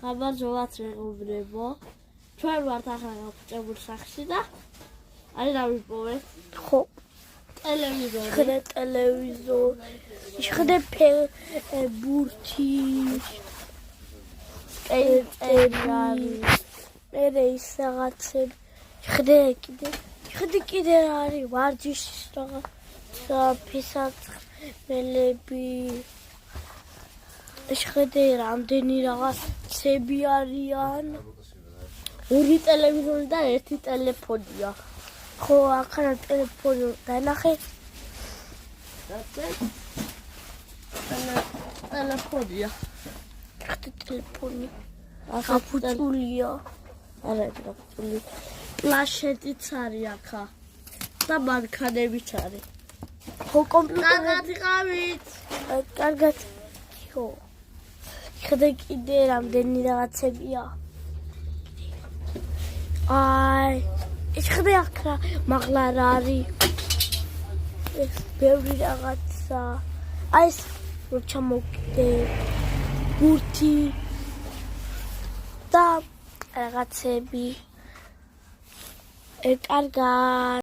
ხაბარჯობათ მეგობრებო. ჩვენ ვართ ახლა გავხჭებულ სახში და აი რა ვიპოვეთ? ხო, ტელევიზორი. ხედე ტელევიზორი, ხედე ბურთი, წერიანი. მე ის რაღაცები. ხედე კიდე რა არის ვარჯიშის რაღაცა ფისაწმელები. ხედე რამდენი რაღაცები არიან. ორი ტელევიზორი და ერთი ტელეფონია. ხო, ახლა ტელეფონი დანახე. ტელეფონია. ხედე ტელეფონი. გაფუჭულია. არა, გაფუჭული. პლანშეტიც არის ახლა. და მანქანებიც არის. ხო, კომპიუტერი. კარგად იყავით. კარგად. ხო. ხედე კიდე რამდენი რაღაცებია. აი, ხედე ახლა მაღლა რა არის. ეს ბევრი რაღაცა. აი ეს რო ჩამოვკიდე. ბურთი და რაღაცები. კარგად.